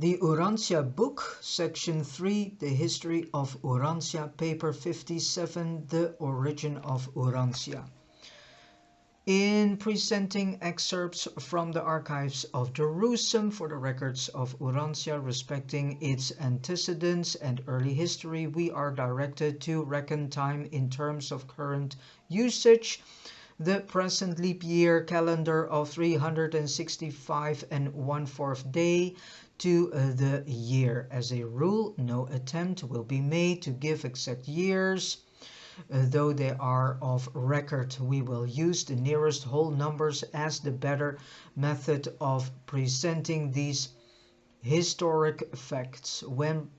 The Urantia book, section 3, the history of Urantia, paper 57, the origin of Urantia. In presenting excerpts from the archives of Jerusalem for the records of Urantia respecting its antecedents and early history, we are directed to reckon time in terms of current usage. The present leap year calendar of 365 and 1/4 day to the year. As a rule, no attempt will be made to give exact years. Though they are of record, we will use the nearest whole numbers as the better method of presenting these historic facts. When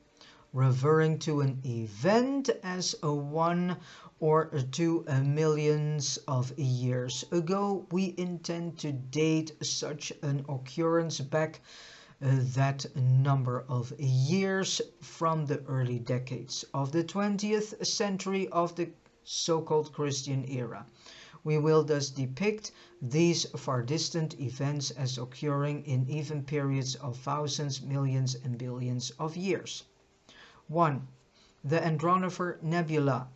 referring to an event as a 1 or 2 millions of years ago, we intend to date such an occurrence back that number of years from the early decades of the 20th century of the so-called Christian era. We will thus depict these far distant events as occurring in even periods of thousands, millions, and billions of years. 1. The Andronover Nebula.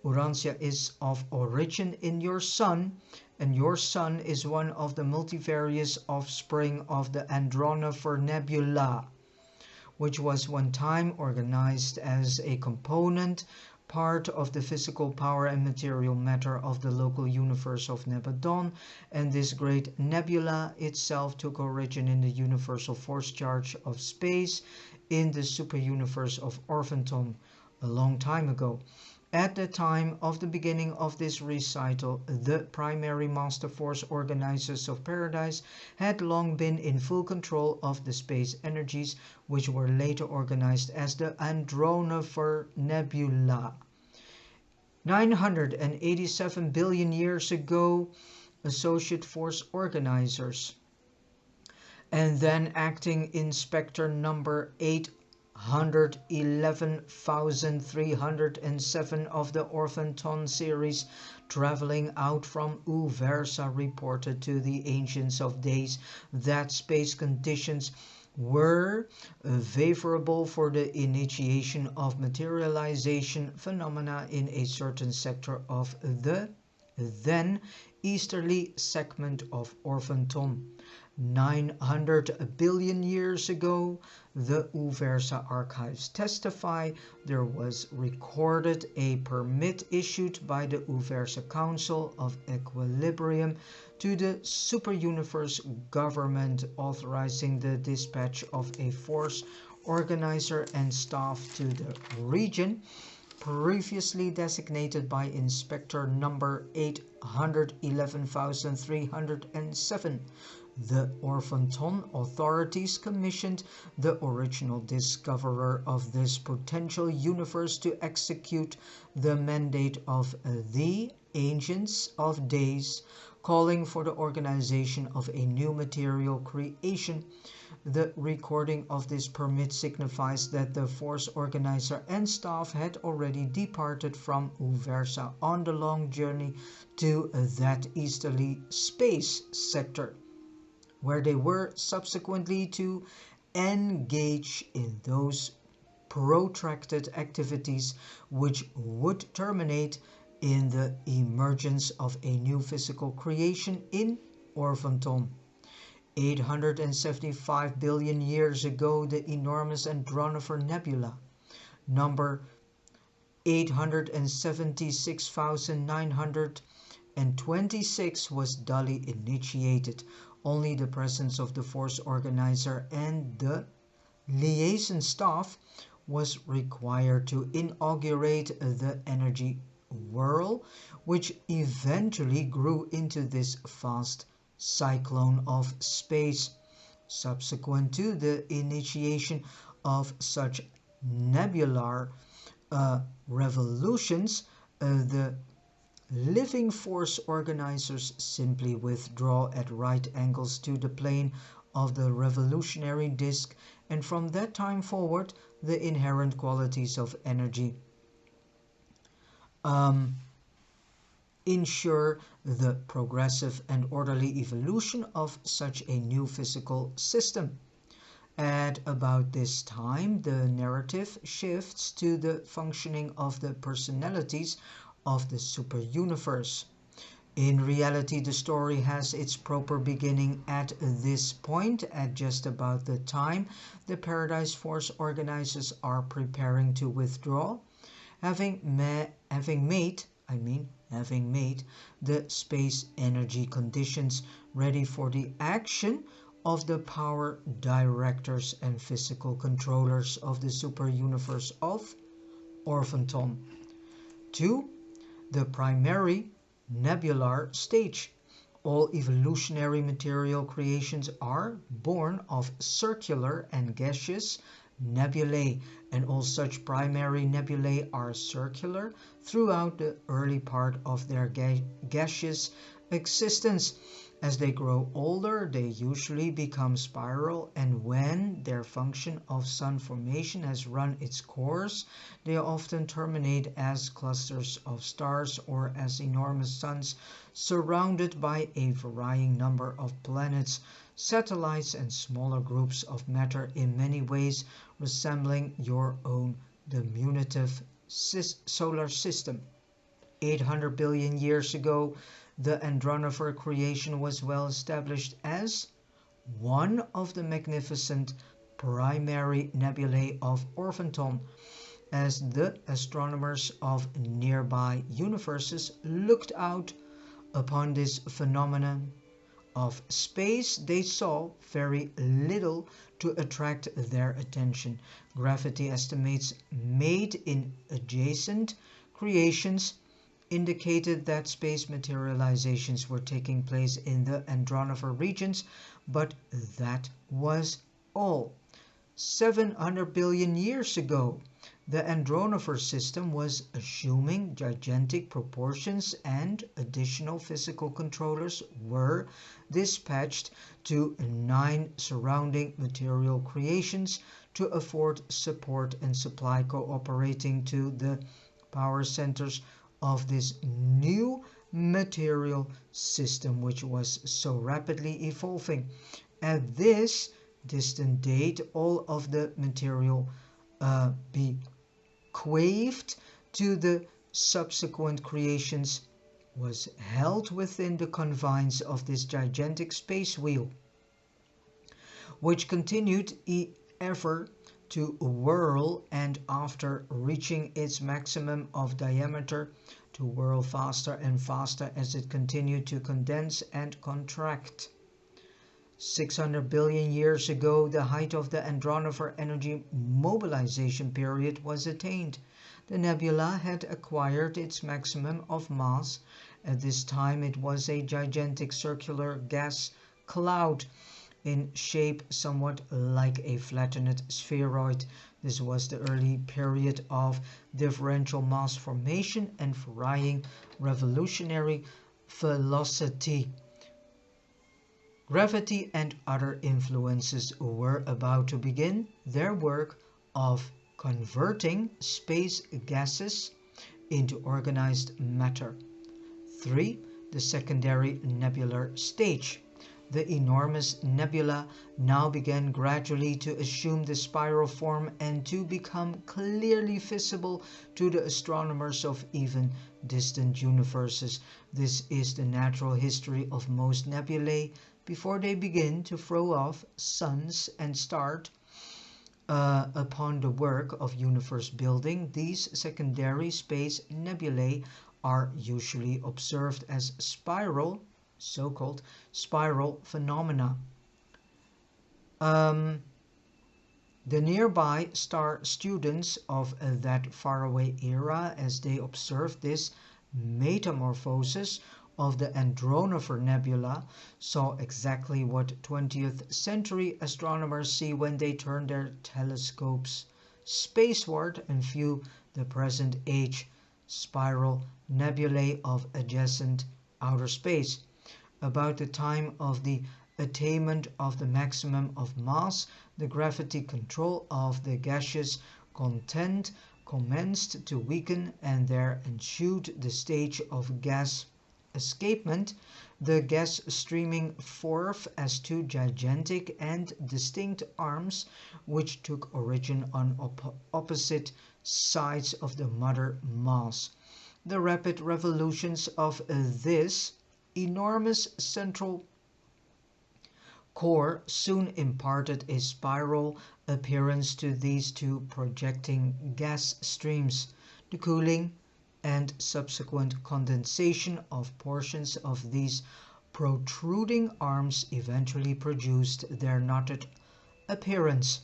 Urantia is of origin in your Sun, and your Sun is one of the multivarious offspring of the Andronover Nebula, which was one time organized as a component part of the physical power and material matter of the local universe of Nebadon, and this great nebula itself took origin in the universal force charge of space in the superuniverse of Orphanton a long time ago. At the time of the beginning of this recital, the primary master force organizers of Paradise had long been in full control of the space energies, which were later organized as the Andronover Nebula. 987 billion years ago, associate force organizers, and then acting in specter number 811,307 of the Orphanton series, traveling out from Uversa, reported to the Ancients of Days that space conditions were favorable for the initiation of materialization phenomena in a certain sector of the then easterly segment of Orphanton. 900 billion years ago, the Uversa archives testify there was recorded a permit issued by the Uversa Council of Equilibrium to the superuniverse government authorizing the dispatch of a force organizer and staff to the region previously designated by Inspector number 811,307. The Orphanton authorities commissioned the original discoverer of this potential universe to execute the mandate of the Ancients of Days, calling for the organization of a new material creation. The recording of this permit signifies that the force organizer and staff had already departed from Uversa on the long journey to that easterly space sector, where they were subsequently to engage in those protracted activities which would terminate in the emergence of a new physical creation in Orphanton. 875 billion years ago, the enormous Andronover Nebula, number 876,926, was duly initiated. Only the presence of the force organizer and the liaison staff was required to inaugurate the energy whirl, which eventually grew into this vast cyclone of space. Subsequent to the initiation of such nebular revolutions, the living force organizers simply withdraw at right angles to the plane of the revolutionary disk, and from that time forward the inherent qualities of energy ensure the progressive and orderly evolution of such a new physical system. At about this time, the narrative shifts to the functioning of the personalities of the super-universe. In reality, the story has its proper beginning at this point, at just about the time the Paradise Force organizers are preparing to withdraw, having made the space energy conditions ready for the action of the power directors and physical controllers of the super-universe of Orphanton. 2. The primary nebular stage. All evolutionary material creations are born of circular and gaseous nebulae, and all such primary nebulae are circular throughout the early part of their gaseous existence. As they grow older, they usually become spiral, and when their function of sun formation has run its course, they often terminate as clusters of stars or as enormous suns surrounded by a varying number of planets, satellites, and smaller groups of matter, in many ways resembling your own diminutive solar system. 800 billion years ago, the Andronover creation was well established as one of the magnificent primary nebulae of Orphanton, as the astronomers of nearby universes looked out upon this phenomenon of space. They saw very little to attract their attention. Gravity estimates made in adjacent creations indicated that space materializations were taking place in the Andronover regions, but that was all. 700 billion years ago, the Andronover system was assuming gigantic proportions, and additional physical controllers were dispatched to 9 surrounding material creations to afford support and supply, cooperating to the power centers of this new material system, which was so rapidly evolving. At this distant date, all of the material bequeathed to the subsequent creations was held within the confines of this gigantic space wheel, which continued ever to whirl, and after reaching its maximum of diameter, to whirl faster and faster as it continued to condense and contract. 600 billion years ago, the height of the Andronover energy mobilization period was attained. The nebula had acquired its maximum of mass. At this time, it was a gigantic circular gas cloud, in shape somewhat like a flattened spheroid. This was the early period of differential mass formation and varying revolutionary velocity. Gravity and other influences were about to begin their work of converting space gases into organized matter. 3. The secondary nebular stage. The enormous nebula now began gradually to assume the spiral form and to become clearly visible to the astronomers of even distant universes. This is the natural history of most nebulae before they begin to throw off suns and start upon the work of universe building. These secondary space nebulae are usually observed as so-called spiral phenomena. The nearby star students of that faraway era, as they observed this metamorphosis of the Andronover Nebula, saw exactly what 20th century astronomers see when they turn their telescopes spaceward and view the present age spiral nebulae of adjacent outer space. About the time of the attainment of the maximum of mass, the gravity control of the gaseous content commenced to weaken, and there ensued the stage of gas escapement, the gas streaming forth as two gigantic and distinct arms which took origin on opposite sides of the mother mass. The rapid revolutions of this enormous central core soon imparted a spiral appearance to these two projecting gas streams. The cooling and subsequent condensation of portions of these protruding arms eventually produced their knotted appearance.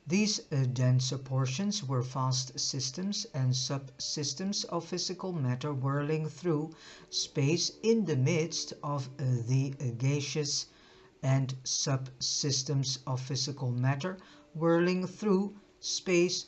These denser portions were vast systems and subsystems of physical matter whirling through space in the midst of the gaseous and subsystems of physical matter whirling through space,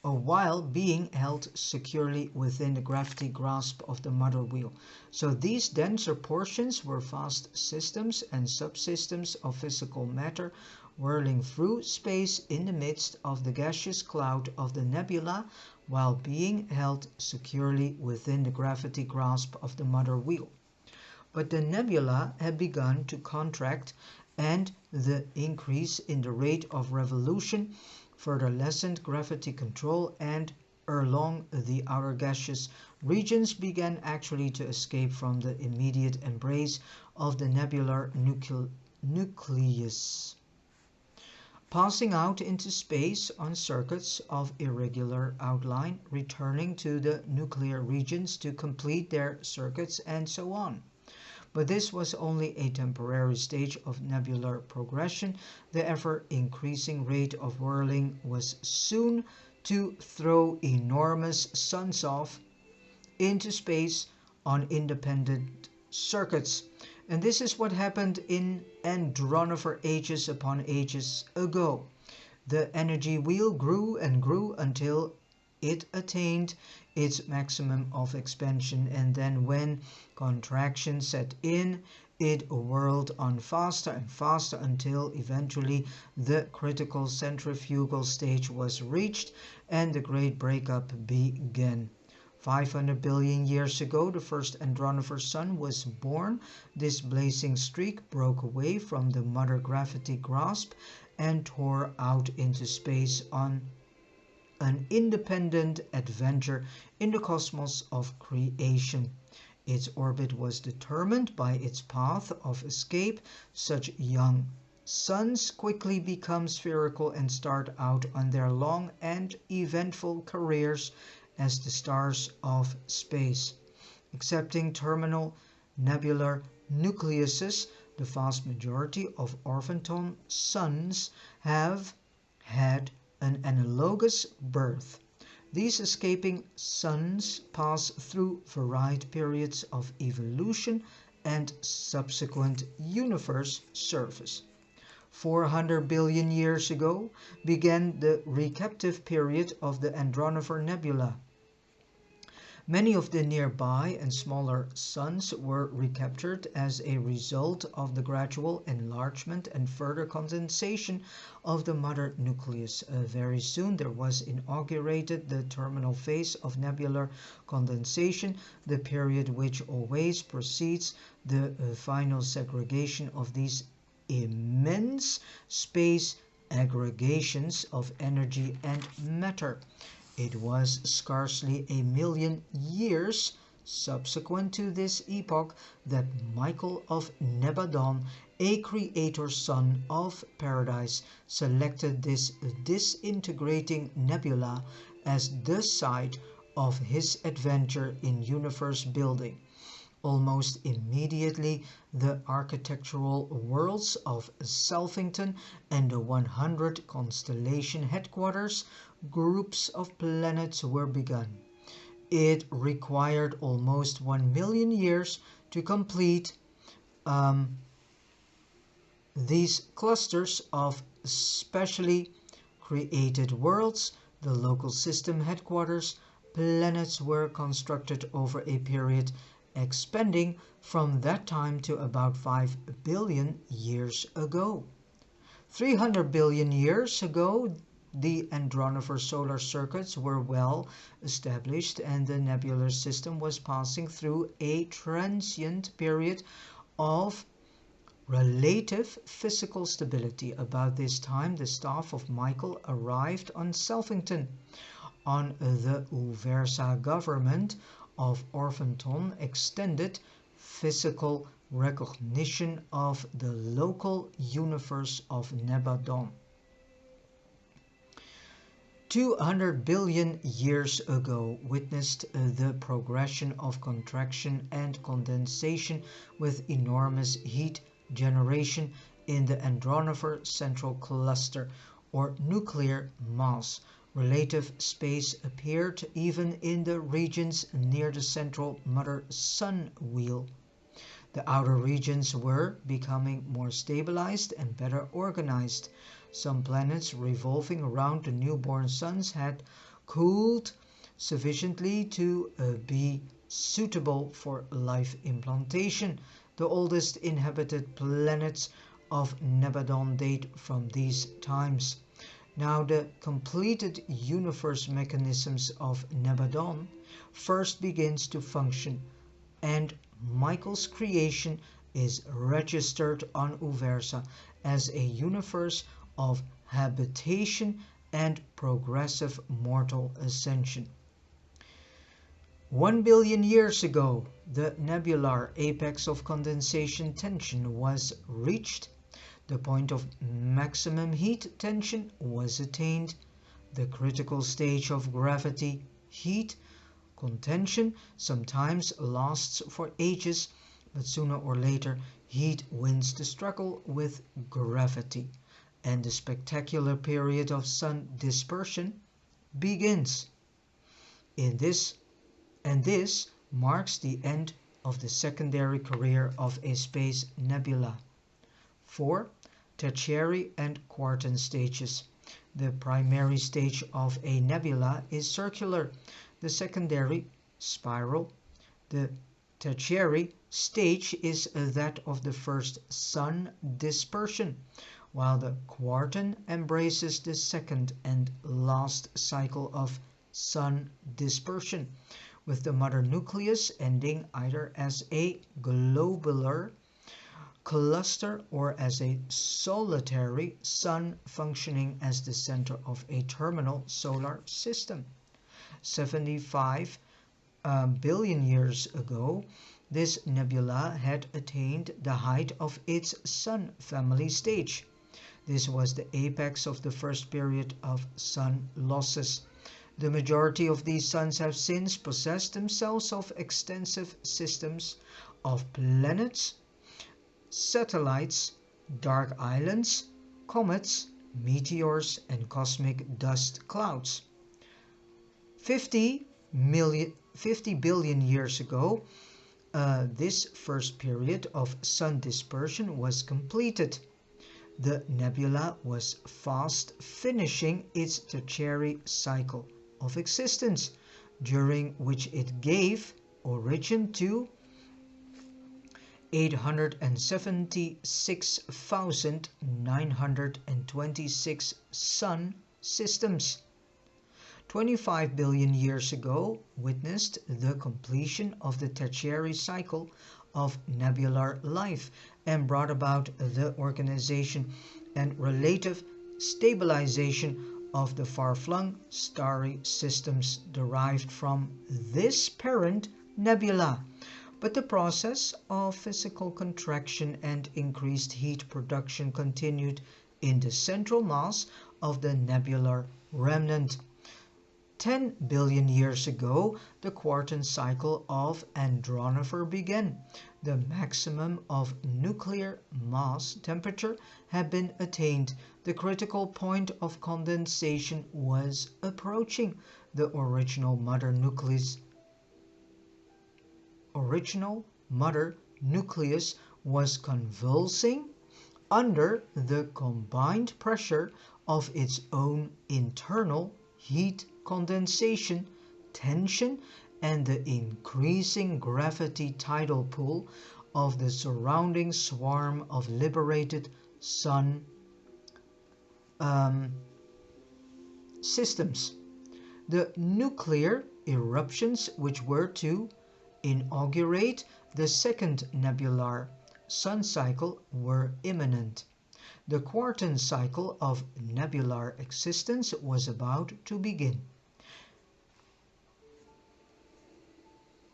while being held securely within the gravity grasp of the mother wheel. So these denser portions were vast systems and subsystems of physical matter whirling through space in the midst of the gaseous cloud of the nebula, while being held securely within the gravity grasp of the mother wheel. But the nebula had begun to contract, and the increase in the rate of revolution further lessened gravity control, and along the outer gaseous regions began actually to escape from the immediate embrace of the nebular nucleus, passing out into space on circuits of irregular outline, returning to the nuclear regions to complete their circuits, and so on. But this was only a temporary stage of nebular progression. The ever-increasing rate of whirling was soon to throw enormous suns off into space on independent circuits. And this is what happened in Andronover ages upon ages ago. The energy wheel grew and grew until it attained its maximum of expansion, and then when contraction set in, it whirled on faster and faster until eventually the critical centrifugal stage was reached and the great breakup began. 500 billion years ago, the first Andronover sun was born. This blazing streak broke away from the mother gravity grasp and tore out into space on an independent adventure in the cosmos of creation. Its orbit was determined by its path of escape. Such young suns quickly become spherical and start out on their long and eventful careers as the stars of space. Excepting terminal nebular nucleuses, the vast majority of orphanton suns have had an analogous birth. These escaping suns pass through varied periods of evolution and subsequent universe surface. 400 billion years ago began the recaptive period of the Andronover Nebula. Many of the nearby and smaller suns were recaptured as a result of the gradual enlargement and further condensation of the mother nucleus. Very soon there was inaugurated the terminal phase of nebular condensation, the period which always precedes the final segregation of these immense space aggregations of energy and matter. It was scarcely a million years subsequent to this epoch that Michael of Nebadon, a creator son of paradise, selected this disintegrating nebula as the site of his adventure in universe building. Almost immediately, the architectural worlds of Selfington and the 100 constellation headquarters groups of planets were begun. It required almost 1 million years to complete these clusters of specially created worlds. The local system headquarters planets were constructed over a period expanding from that time to about 5 billion years ago. 300 billion years ago, the Andronover solar circuits were well established and the nebular system was passing through a transient period of relative physical stability. About this time, the staff of Michael arrived on Selfington. On the Uversa government of Orphanton extended physical recognition of the local universe of Nebadon. 200 billion years ago witnessed the progression of contraction and condensation with enormous heat generation in the Andronover central cluster or nuclear mass. Relative space appeared even in the regions near the central mother-sun wheel. The outer regions were becoming more stabilized and better organized. Some planets revolving around the newborn suns had cooled sufficiently to be suitable for life implantation. The oldest inhabited planets of Nebadon date from these times. Now the completed universe mechanisms of Nebadon first begins to function, and Michael's creation is registered on Uversa as a universe of habitation and progressive mortal ascension. 1 billion years ago, the nebular apex of condensation tension was reached. The point of maximum heat tension was attained. The critical stage of gravity heat contention sometimes lasts for ages, but sooner or later heat wins the struggle with gravity, and the spectacular period of sun dispersion begins. This marks the end of the secondary career of a space nebula. 4. Tertiary and quartan stages. The primary stage of a nebula is circular, the secondary spiral. The tertiary stage is that of the first sun dispersion, while the quartan embraces the second and last cycle of sun dispersion, with the mother nucleus ending either as a globular cluster or as a solitary sun functioning as the center of a terminal solar system. 75 billion years ago, this nebula had attained the height of its sun family stage. This was the apex of the first period of sun losses. The majority of these suns have since possessed themselves of extensive systems of planets, satellites, dark islands, comets, meteors, and cosmic dust clouds. 50 billion years ago, this first period of sun dispersion was completed. The nebula was fast finishing its tertiary cycle of existence, during which it gave origin to 876,926 sun systems. 25 billion years ago witnessed the completion of the tertiary cycle of nebular life and brought about the organization and relative stabilization of the far-flung starry systems derived from this parent nebula. But the process of physical contraction and increased heat production continued in the central mass of the nebular remnant. 10 billion years ago, the quartan cycle of Andronover began. The maximum of nuclear mass temperature had been attained. The critical point of condensation was approaching. The original mother nucleus was convulsing under the combined pressure of its own internal heat condensation, tension, and the increasing gravity tidal pull of the surrounding swarm of liberated sun systems. The nuclear eruptions, which were to inaugurate the second nebular sun cycle, were imminent. The quartan cycle of nebular existence was about to begin.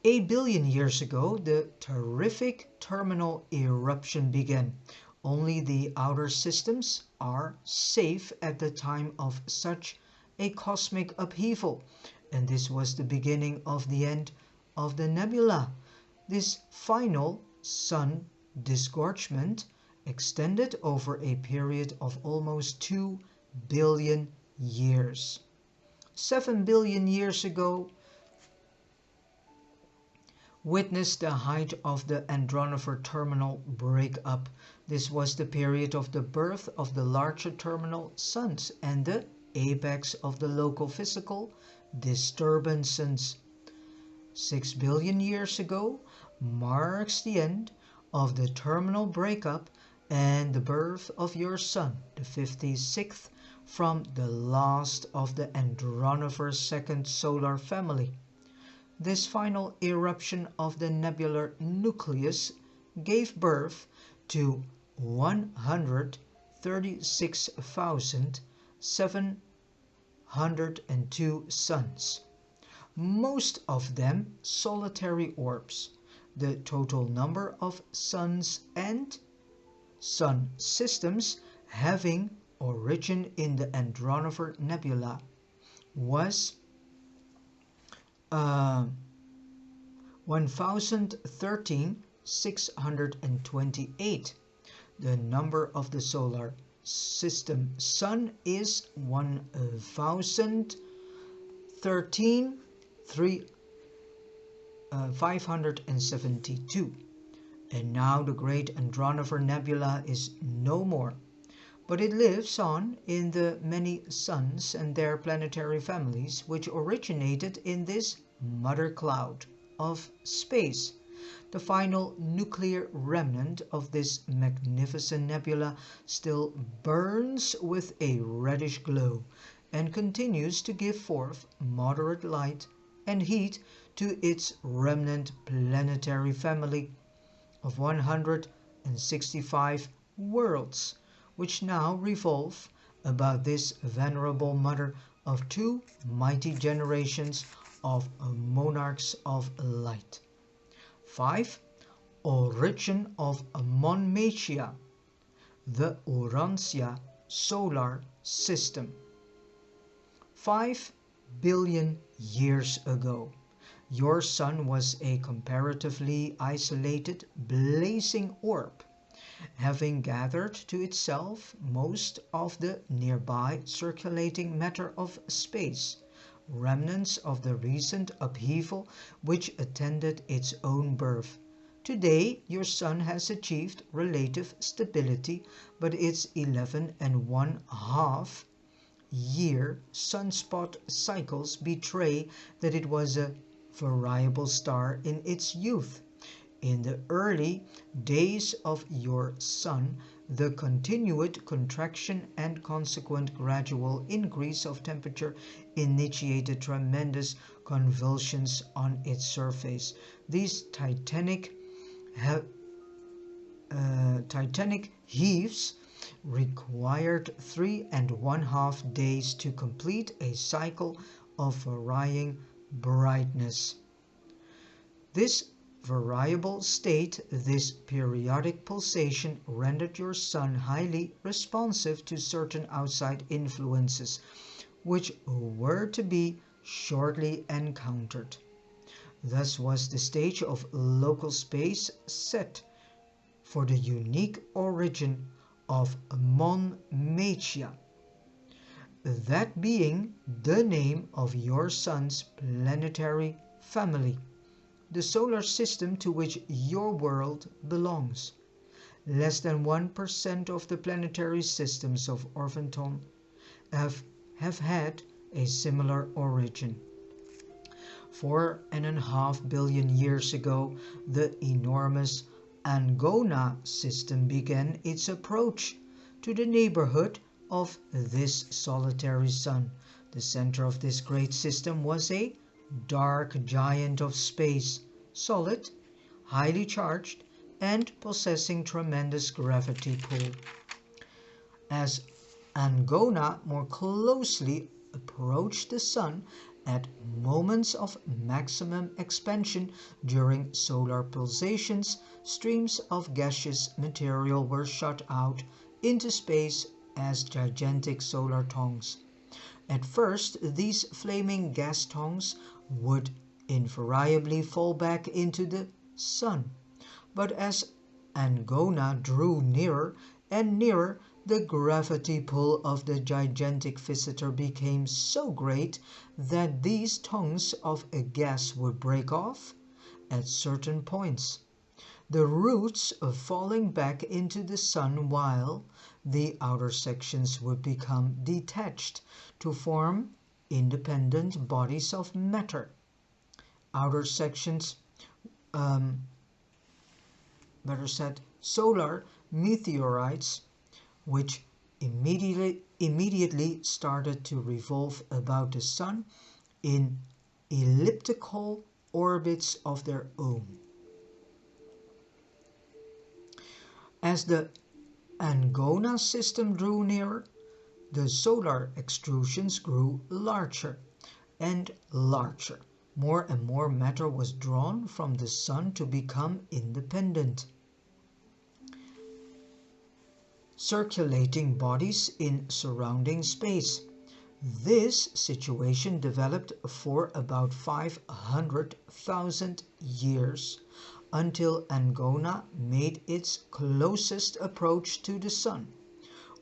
8 billion years ago, the terrific terminal eruption began. Only the outer systems are safe at the time of such a cosmic upheaval, and this was the beginning of the end of the nebula. This final sun disgorgement extended over a period of almost 2 billion years. 7 billion years ago witnessed the height of the Andronover terminal breakup. This was the period of the birth of the larger terminal suns and the apex of the local physical disturbances. 6 billion years ago marks the end of the terminal breakup and the birth of your sun, the 56th from the last of the Andronover second solar family. This final eruption of the nebular nucleus gave birth to 136,702 suns, most of them solitary orbs. The total number of suns and sun systems having origin in the Andronover Nebula was 1,013,628. The number of the solar system sun is 1,013,572. And now the great Andronover Nebula is no more, but it lives on in the many suns and their planetary families which originated in this mother cloud of space. The final nuclear remnant of this magnificent nebula still burns with a reddish glow and continues to give forth moderate light and heat to its remnant planetary family of 165 worlds, which now revolve about this venerable mother of two mighty generations of monarchs of light. 5. Origin of Urantia, the Urantia solar system. 5 billion years ago, your sun was a comparatively isolated blazing orb, having gathered to itself most of the nearby circulating matter of space, remnants of the recent upheaval which attended its own birth. Today, your sun has achieved relative stability, but its 11½ year sunspot cycles betray that it was a variable star in its youth. In the early days of your sun, the continued contraction and consequent gradual increase of temperature initiated tremendous convulsions on its surface. These titanic heaves required 3½ days to complete a cycle of varying brightness. This variable state, this periodic pulsation, rendered your sun highly responsive to certain outside influences, which were to be shortly encountered. Thus was the stage of local space set for the unique origin of Urantia, that being the name of your sun's planetary family, the solar system to which your world belongs. Less than 1% of the planetary systems of Orvonton have had a similar origin. 4.5 billion years ago, the enormous Angona system began its approach to the neighborhood of this solitary sun. The center of this great system was a dark giant of space, solid, highly charged, and possessing tremendous gravity pull. As Angona more closely approached the sun at moments of maximum expansion during solar pulsations, streams of gaseous material were shot out into space as gigantic solar tongues. At first, these flaming gas tongues would invariably fall back into the sun, but as Angona drew nearer and nearer, the gravity pull of the gigantic visitor became so great that these tongues of a gas would break off at certain points, the roots falling back into the sun, while the outer sections would become detached to form independent bodies of matter. Outer sections, better said, solar meteorites, which immediately started to revolve about the sun in elliptical orbits of their own. As the Angona system drew nearer, the solar extrusions grew larger and larger. More and more matter was drawn from the sun to become independent, circulating bodies in surrounding space. This situation developed for about 500,000 years, until Angona made its closest approach to the sun,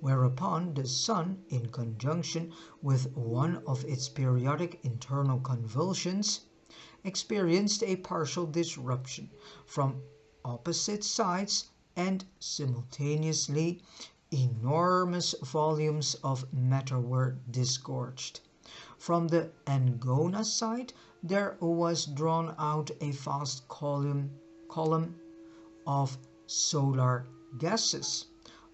whereupon the sun, in conjunction with one of its periodic internal convulsions, experienced a partial disruption from opposite sides, and simultaneously enormous volumes of matter were disgorged. From the Angona side there was drawn out a vast column of solar gases,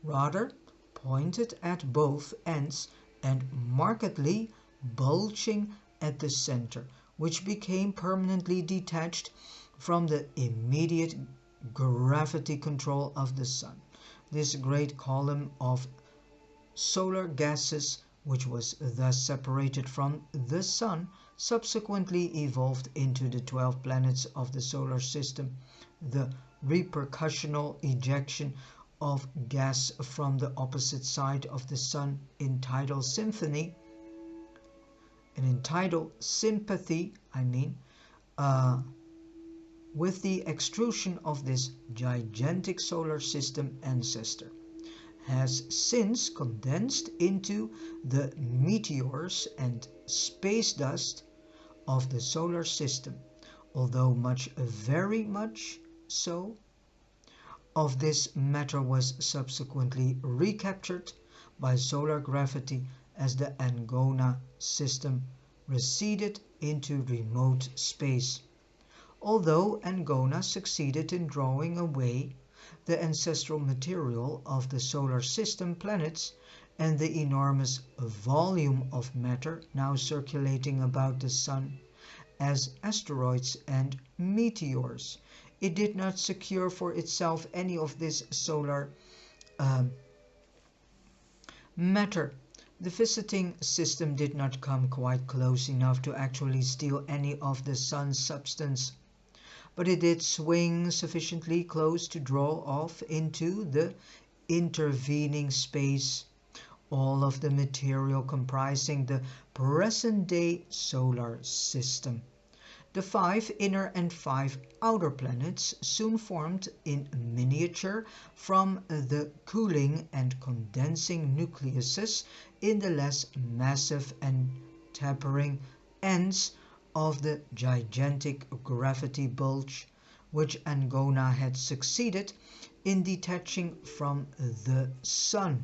rather pointed at both ends and markedly bulging at the center, which became permanently detached from the immediate gravity control of the sun. This great column of solar gases, which was thus separated from the sun, subsequently evolved into the 12 planets of the solar system. The repercussional ejection of gas from the opposite side of the sun in tidal sympathy, with the extrusion of this gigantic solar system ancestor, has since condensed into the meteors and space dust of the solar system, although very much so of this matter was subsequently recaptured by solar gravity as the Angona system receded into remote space. Although Angona succeeded in drawing away the ancestral material of the solar system planets and the enormous volume of matter now circulating about the sun as asteroids and meteors, it did not secure for itself any of this solar matter. The visiting system did not come quite close enough to actually steal any of the sun's substance, but it did swing sufficiently close to draw off into the intervening space all of the material comprising the present-day solar system. The 5 inner and 5 outer planets soon formed in miniature from the cooling and condensing nucleuses in the less massive and tapering ends of the gigantic gravity bulge which Angona had succeeded in detaching from the sun,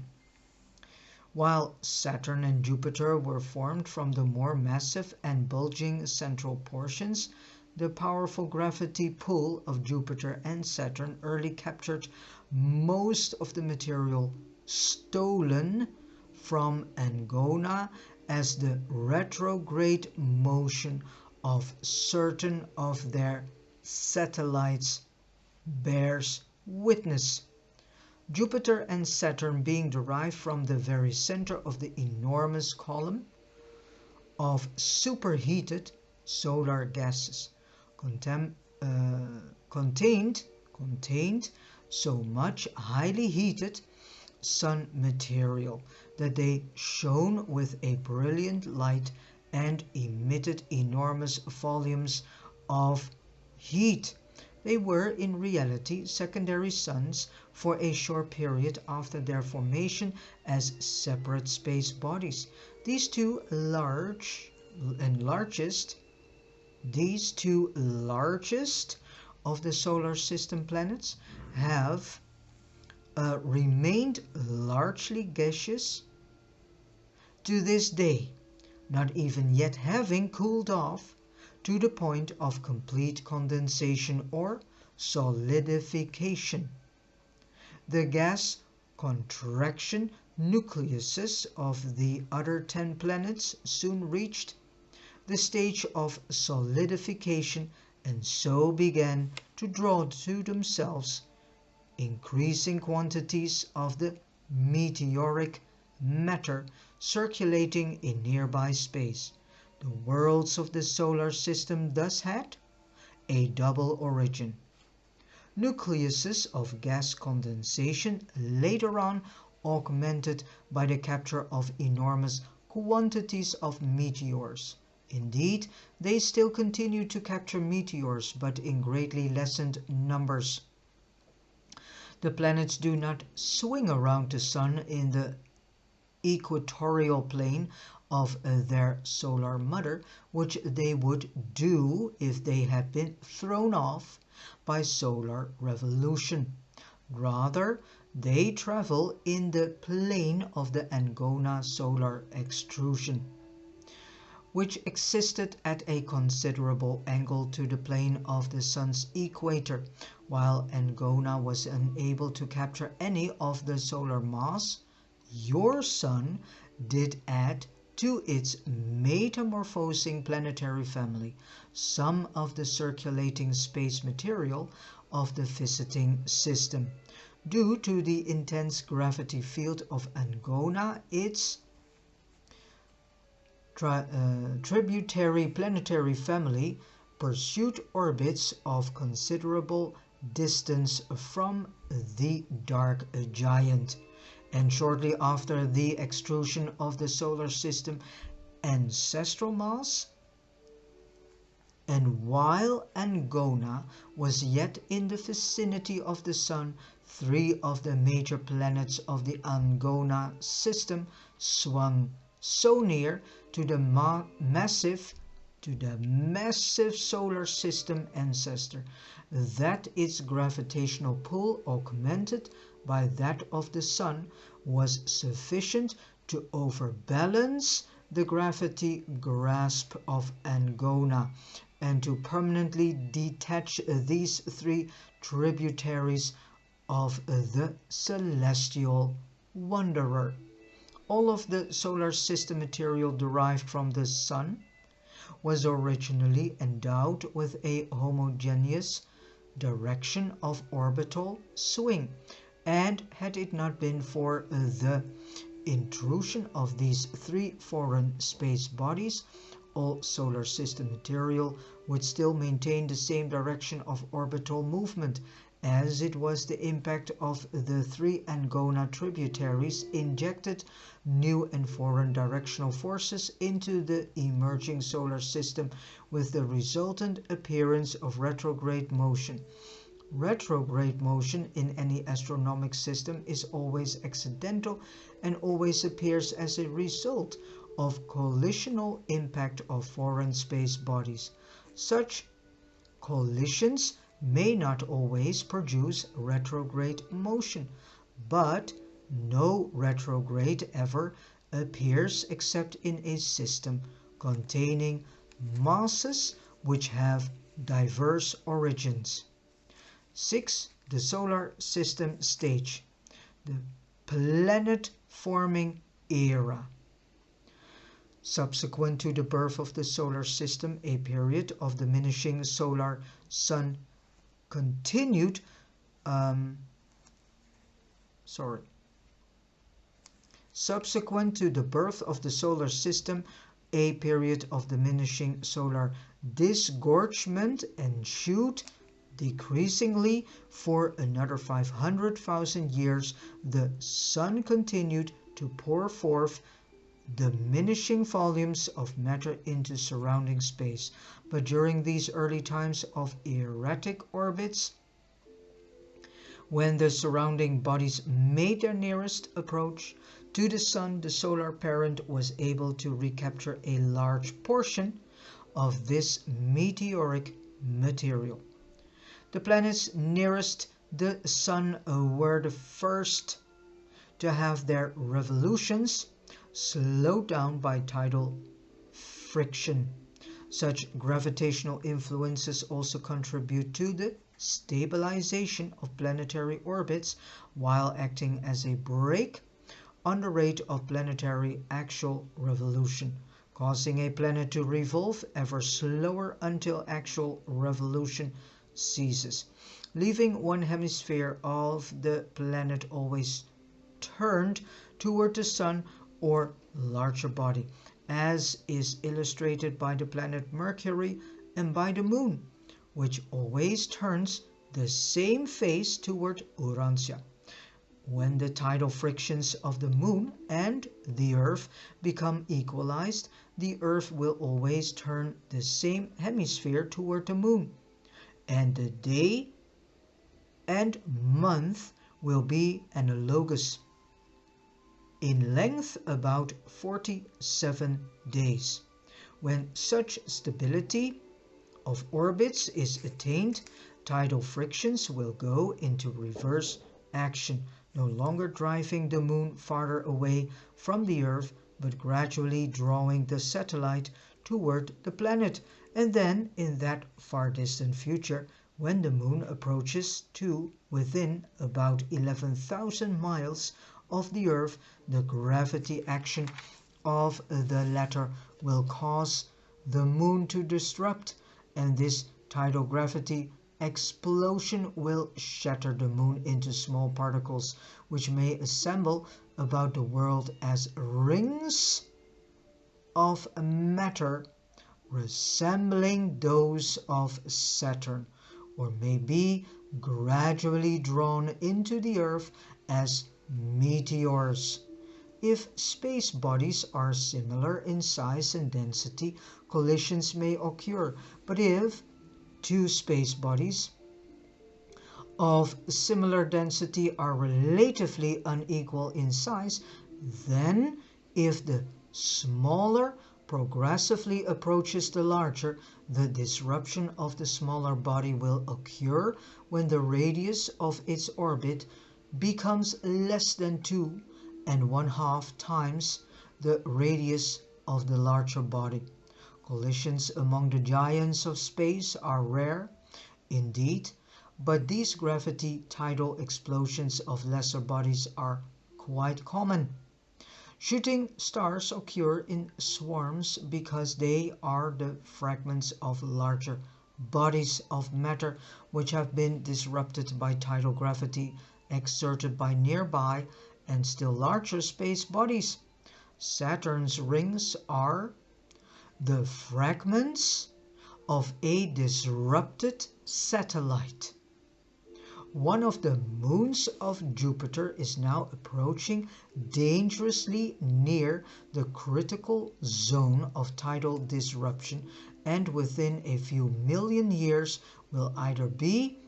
while Saturn and Jupiter were formed from the more massive and bulging central portions. The powerful gravity pull of Jupiter and Saturn early captured most of the material stolen from Angona as the retrograde motion of certain of their satellites bears witness. Jupiter and Saturn being derived from the very center of the enormous column of superheated solar gases contained so much highly heated sun material that they shone with a brilliant light and emitted enormous volumes of heat. They were in reality secondary suns for a short period after their formation as separate space bodies. These two largest of the solar system planets have remained largely gaseous to this day, not even yet having cooled off to the point of complete condensation or solidification. The gas contraction nucleuses of the other 10 planets soon reached the stage of solidification and so began to draw to themselves increasing quantities of the meteoric matter circulating in nearby space. The worlds of the solar system thus had a double origin. Nucleuses of gas condensation later on augmented by the capture of enormous quantities of meteors. Indeed, they still continue to capture meteors, but in greatly lessened numbers. The planets do not swing around the Sun in the equatorial plane of their solar mother, which they would do if they had been thrown off by solar revolution. Rather, they travel in the plane of the Angona solar extrusion, which existed at a considerable angle to the plane of the Sun's equator. While Angona was unable to capture any of the solar mass, your Sun did add to its metamorphosing planetary family some of the circulating space material of the visiting system. Due to the intense gravity field of Angona, its tributary planetary family pursued orbits of considerable distance from the dark giant, and shortly after the extrusion of the solar system ancestral mass, and while Angona was yet in the vicinity of the Sun, 3 of the major planets of the Angona system swung so near to the massive solar system ancestor that its gravitational pull, augmented by that of the Sun, was sufficient to overbalance the gravity grasp of Angona and to permanently detach these 3 tributaries of the celestial wanderer. All of the solar system material derived from the Sun was originally endowed with a homogeneous direction of orbital swing, and had it not been for the intrusion of these 3 foreign space bodies, all solar system material would still maintain the same direction of orbital movement, as it was the impact of the 3 Angona tributaries injected new and foreign directional forces into the emerging solar system, with the resultant appearance of retrograde motion. Retrograde motion in any astronomic system is always accidental and always appears as a result of collisional impact of foreign space bodies. Such collisions may not always produce retrograde motion, but no retrograde ever appears except in a system containing masses which have diverse origins. 6. The solar system stage. The planet-forming era. Subsequent to the birth of the solar system, a period of diminishing solar sun continued. Subsequent to the birth of the solar system, a period of diminishing solar disgorgement ensued. Decreasingly, for another 500,000 years, the sun continued to pour forth diminishing volumes of matter into surrounding space. But during these early times of erratic orbits, when the surrounding bodies made their nearest approach to the sun, the solar parent was able to recapture a large portion of this meteoric material. The planets nearest the sun were the first to have their revolutions slowed down by tidal friction. Such gravitational influences also contribute to the stabilization of planetary orbits while acting as a brake on the rate of planetary actual revolution, causing a planet to revolve ever slower until actual revolution ceases, leaving one hemisphere of the planet always turned toward the sun or larger body, as is illustrated by the planet Mercury and by the moon, which always turns the same face toward Urantia. When the tidal frictions of the moon and the earth become equalized, the earth will always turn the same hemisphere toward the moon, and the day and month will be analogous, in length about 47 days. When such stability of orbits is attained, tidal frictions will go into reverse action, no longer driving the moon farther away from the earth, but gradually drawing the satellite toward the planet. And then, in that far distant future, when the moon approaches to within about 11,000 miles of the earth, the gravity action of the latter will cause the moon to disrupt, and this tidal gravity explosion will shatter the moon into small particles, which may assemble about the world as rings of matter resembling those of Saturn, or may be gradually drawn into the earth as meteors. If space bodies are similar in size and density, collisions may occur, but if two space bodies of similar density are relatively unequal in size, then if the smaller progressively approaches the larger, the disruption of the smaller body will occur when the radius of its orbit becomes less than 2½ times the radius of the larger body. Collisions among the giants of space are rare, indeed, but these gravity tidal explosions of lesser bodies are quite common. Shooting stars occur in swarms because they are the fragments of larger bodies of matter which have been disrupted by tidal gravity exerted by nearby and still larger space bodies. Saturn's rings are the fragments of a disrupted satellite. One of the moons of Jupiter is now approaching dangerously near the critical zone of tidal disruption, and within a few million years will either be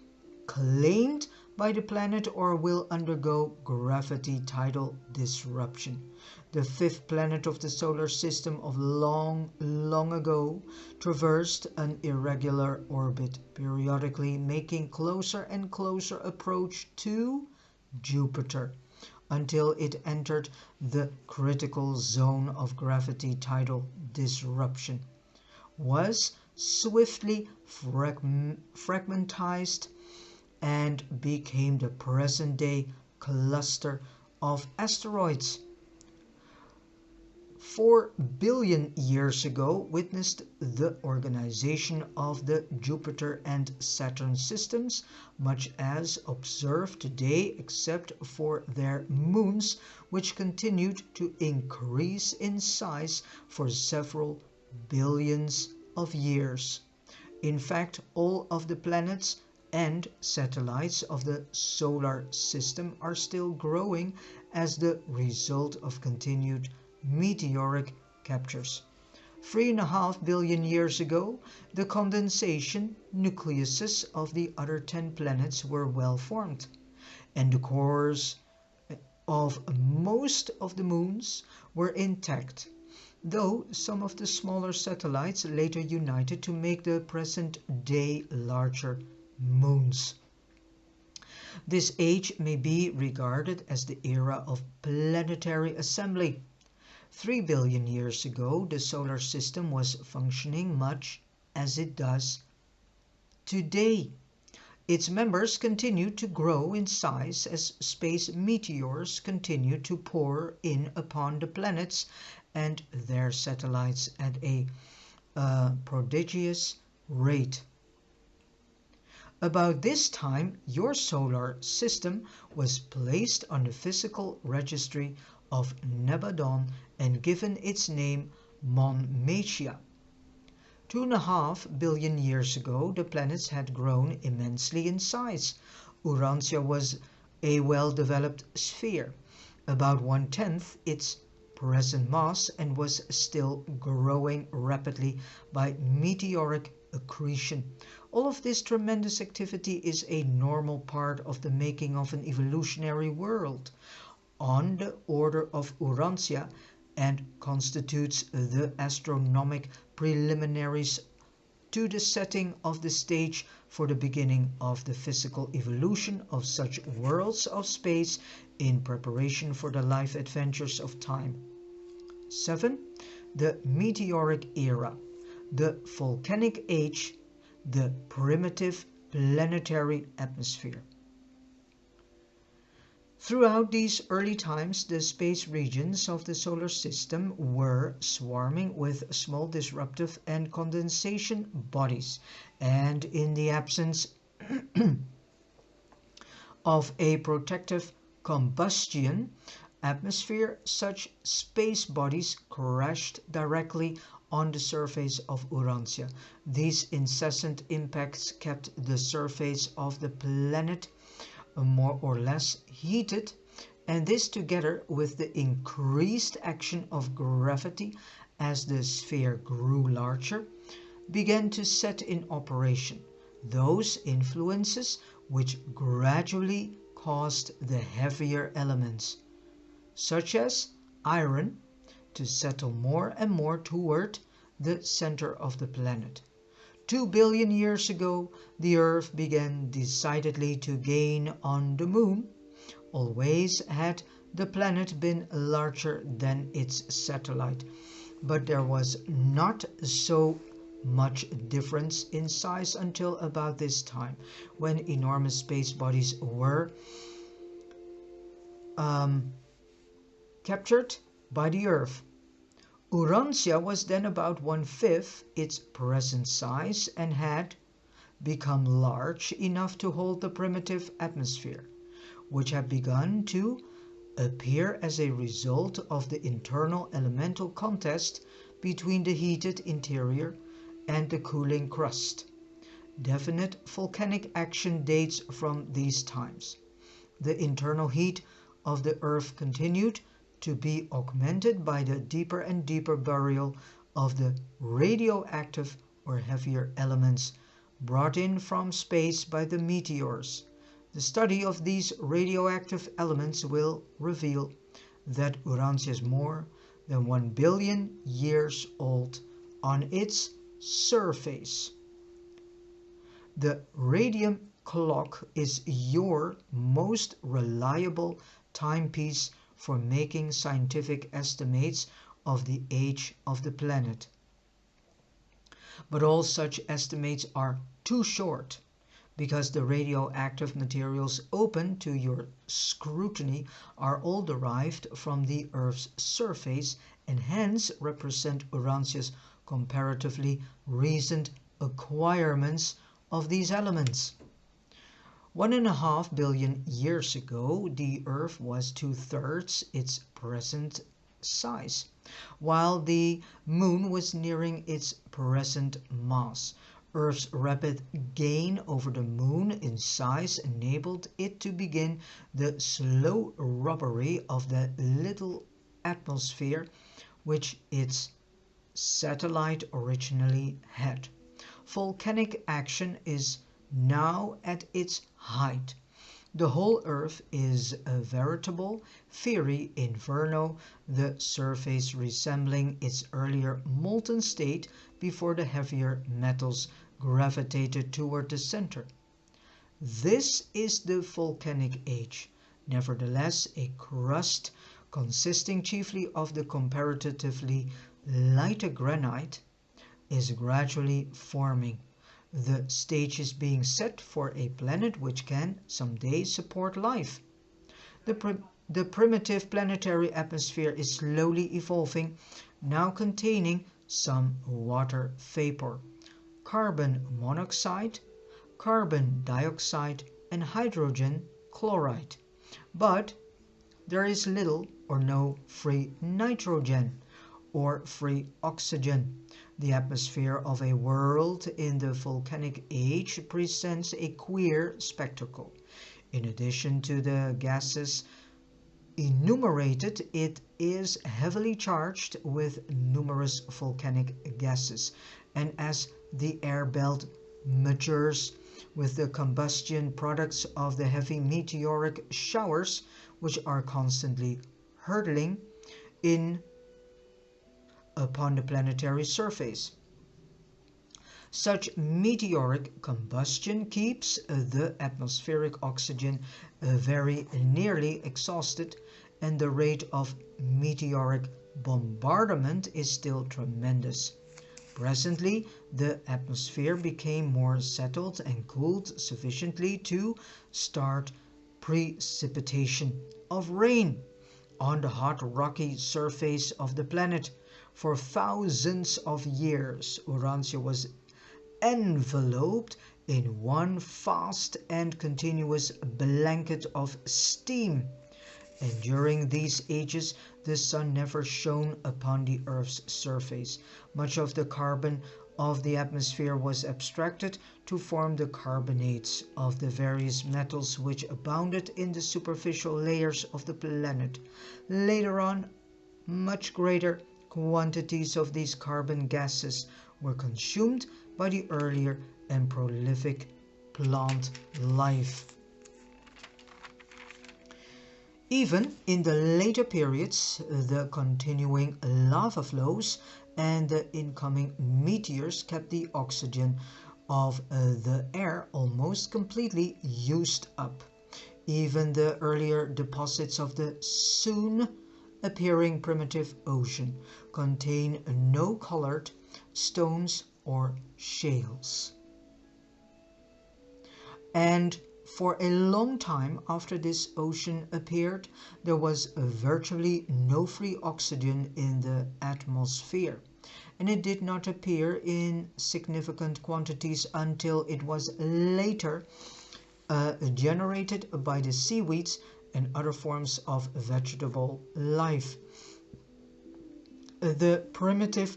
claimed by the planet or will undergo gravity tidal disruption. The fifth planet of the solar system of long ago traversed an irregular orbit, periodically making closer and closer approach to Jupiter until it entered the critical zone of gravity tidal disruption, was swiftly fragmentized, and became the present-day cluster of asteroids. 4 billion years ago witnessed the organization of the Jupiter and Saturn systems, much as observed today except for their moons, which continued to increase in size for several billions of years. In fact, all of the planets and satellites of the solar system are still growing as the result of continued meteoric captures. 3.5 billion years ago, the condensation nucleuses of the other 10 planets were well formed, and the cores of most of the moons were intact, though some of the smaller satellites later united to make the present-day larger moons. This age may be regarded as the era of planetary assembly. 3 billion years ago, the solar system was functioning much as it does today. Its members continued to grow in size as space meteors continued to pour in upon the planets and their satellites at a prodigious rate. About this time, your solar system was placed on the physical registry of Nebadon and given its name Monmatia. 2.5 billion years ago, the planets had grown immensely in size. Urantia was a well-developed sphere, about 1/10 its present mass, and was still growing rapidly by meteoric accretion. All of this tremendous activity is a normal part of the making of an evolutionary world on the order of Urantia and constitutes the astronomic preliminaries to the setting of the stage for the beginning of the physical evolution of such worlds of space in preparation for the life adventures of time. 7. The meteoric era, the volcanic age, the primitive planetary atmosphere. Throughout these early times, the space regions of the solar system were swarming with small disruptive and condensation bodies, and in the absence of a protective combustion atmosphere, such space bodies crashed directly on the surface of Urantia. These incessant impacts kept the surface of the planet more or less heated, and this together with the increased action of gravity as the sphere grew larger began to set in operation those influences which gradually caused the heavier elements, such as iron, to settle more and more toward the center of the planet. 2 billion years ago, the Earth began decidedly to gain on the Moon. Always had the planet been larger than its satellite, but there was not so much difference in size until about this time, when enormous space bodies were captured by the Earth. Urantia was then about 1/5 its present size and had become large enough to hold the primitive atmosphere, which had begun to appear as a result of the internal elemental contest between the heated interior and the cooling crust. Definite volcanic action dates from these times. The internal heat of the Earth continued to be augmented by the deeper and deeper burial of the radioactive or heavier elements brought in from space by the meteors. The study of these radioactive elements will reveal that Urantia is more than 1 billion years old on its surface. The radium clock is your most reliable timepiece for making scientific estimates of the age of the planet. But all such estimates are too short, because the radioactive materials open to your scrutiny are all derived from the Earth's surface and hence represent Urantia's comparatively recent acquirements of these elements. 1.5 billion years ago, the Earth was 2/3 its present size, while the Moon was nearing its present mass. Earth's rapid gain over the Moon in size enabled it to begin the slow robbery of the little atmosphere which its satellite originally had. Volcanic action is now at its height. The whole Earth is a veritable fiery inferno, the surface resembling its earlier molten state before the heavier metals gravitated toward the center. This is the volcanic age. Nevertheless, a crust consisting chiefly of the comparatively lighter granite is gradually forming. The stage is being set for a planet which can someday support life. The primitive planetary atmosphere is slowly evolving, now containing some water vapor, carbon monoxide, carbon dioxide, and hydrogen chloride. But there is little or no free nitrogen or free oxygen. The atmosphere of a world in the volcanic age presents a queer spectacle. In addition to the gases enumerated, it is heavily charged with numerous volcanic gases, and as the air belt matures with the combustion products of the heavy meteoric showers which are constantly hurtling in upon the planetary surface. Such meteoric combustion keeps the atmospheric oxygen very nearly exhausted, and the rate of meteoric bombardment is still tremendous. Presently, the atmosphere became more settled and cooled sufficiently to start precipitation of rain on the hot rocky surface of the planet. For thousands of years, Urantia was enveloped in one vast and continuous blanket of steam, and during these ages the sun never shone upon the Earth's surface. Much of the carbon of the atmosphere was abstracted to form the carbonates of the various metals which abounded in the superficial layers of the planet. Later on, much greater quantities of these carbon gases were consumed by the earlier and prolific plant life. Even in the later periods, the continuing lava flows and the incoming meteors kept the oxygen of the air almost completely used up. Even the earlier deposits of the soon appearing primitive ocean contain no colored stones or shales. And for a long time after this ocean appeared, there was virtually no free oxygen in the atmosphere, and it did not appear in significant quantities until it was later generated by the seaweeds and other forms of vegetable life. The primitive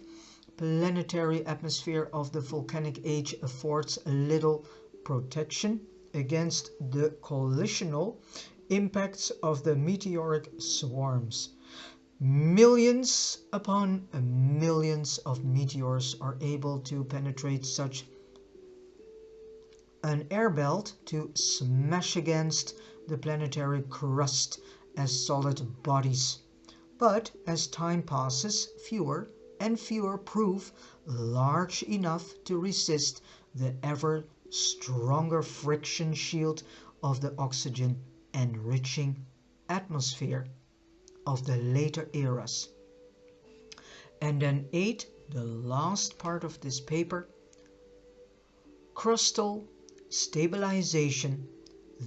planetary atmosphere of the volcanic age affords little protection against the collisional impacts of the meteoric swarms. Millions upon millions of meteors are able to penetrate such an air belt to smash against the planetary crust as solid bodies. But as time passes, fewer and fewer prove large enough to resist the ever stronger friction shield of the oxygen enriching atmosphere of the later eras. And then 8, the last part of this paper, crustal stabilization,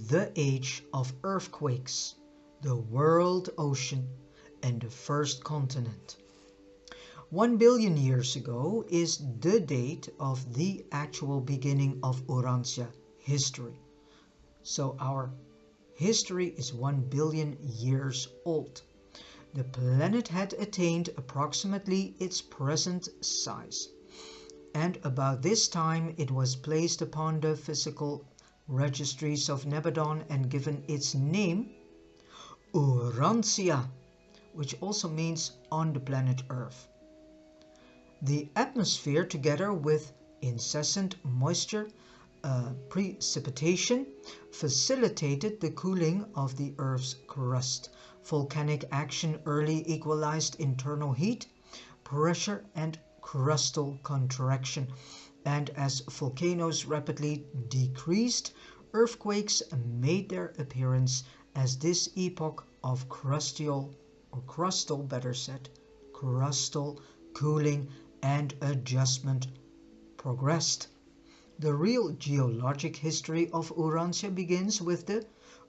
the age of earthquakes, the world ocean, and the first continent. 1 billion years ago is the date of the actual beginning of Urantia history. So our history is 1 billion years old. The planet had attained approximately its present size, and about this time it was placed upon the physical registries of Nebadon and given its name Urantia, which also means on the planet Earth. The atmosphere, together with incessant moisture precipitation, facilitated the cooling of the Earth's crust. Volcanic action early equalized internal heat, pressure and crustal contraction, and as volcanoes rapidly decreased, earthquakes made their appearance as this epoch of crustal cooling and adjustment progressed. The real geologic history of Urantia begins with the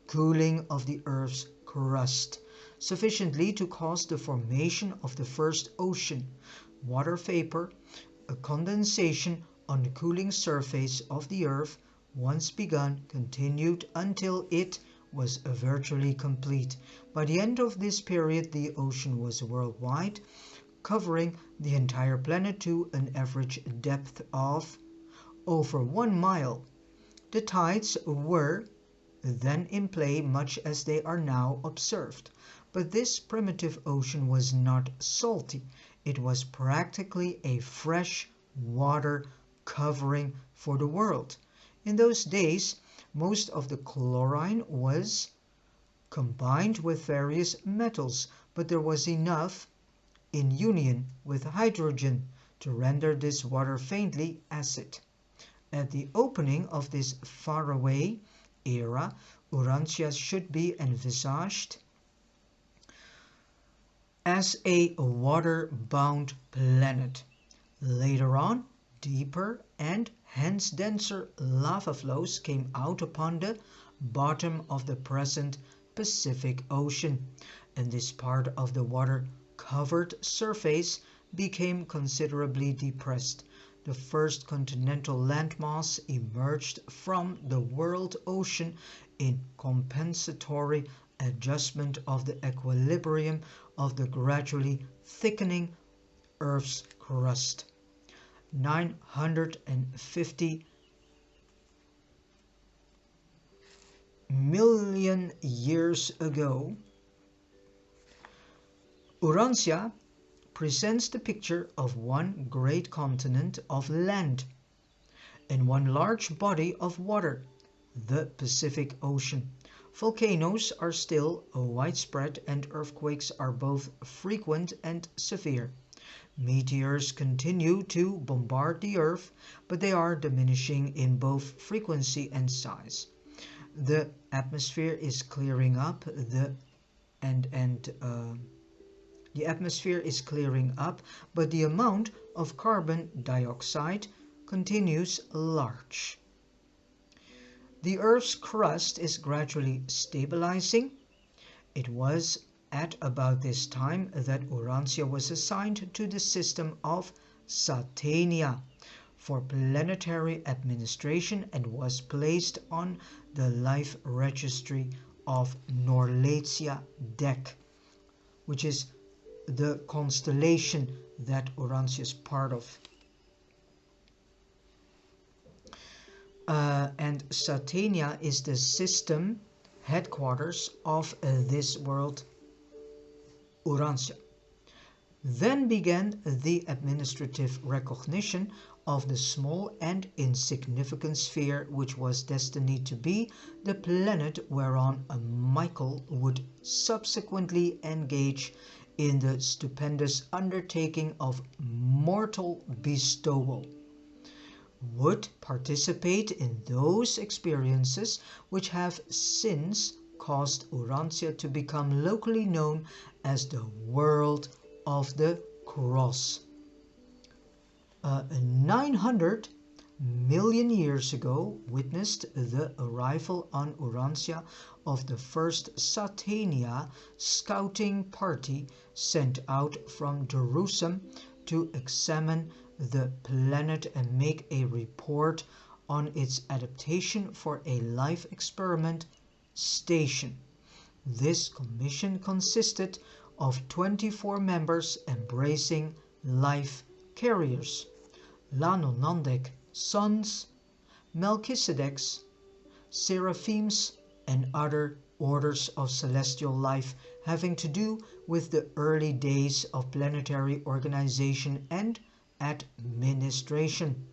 cooling of the Earth's crust, sufficiently to cause the formation of the first ocean. Water vapor, a condensation on the cooling surface of the Earth, once begun, continued until it was virtually complete. By the end of this period, the ocean was worldwide, covering the entire planet to an average depth of over 1 mile. The tides were then in play much as they are now observed, but this primitive ocean was not salty. It was practically a fresh water covering for the world. In those days, most of the chlorine was combined with various metals, but there was enough in union with hydrogen to render this water faintly acid. At the opening of this faraway era, Urantia should be envisaged as a water-bound planet. Later on, deeper and hence denser lava flows came out upon the bottom of the present Pacific Ocean, and this part of the water-covered surface became considerably depressed. The first continental landmass emerged from the world ocean in compensatory adjustment of the equilibrium of the gradually thickening Earth's crust. 950 million years ago, Urantia presents the picture of one great continent of land and one large body of water, the Pacific Ocean. Volcanoes are still widespread and earthquakes are both frequent and severe. Meteors continue to bombard the Earth, but they are diminishing in both frequency and size. The atmosphere is clearing up, the atmosphere is clearing up, but the amount of carbon dioxide continues large. The Earth's crust is gradually stabilizing. It was at about this time that Urantia was assigned to the system of Satania for planetary administration and was placed on the life registry of Norlatia Dec, which is the constellation that Urantia is part of. And Satania is the system headquarters of this world Urantia. Then began the administrative recognition of the small and insignificant sphere which was destined to be the planet whereon Michael would subsequently engage in the stupendous undertaking of mortal bestowal, would participate in those experiences which have since caused Urantia to become locally known as the world of the cross. 900 million years ago witnessed the arrival on Urantia of the first Satania scouting party sent out from Jerusalem to examine the planet and make a report on its adaptation for a life experiment station. This commission consisted of 24 members embracing life carriers, Lanonandek sons, Melchizedek's, seraphims, and other orders of celestial life having to do with the early days of planetary organization and administration.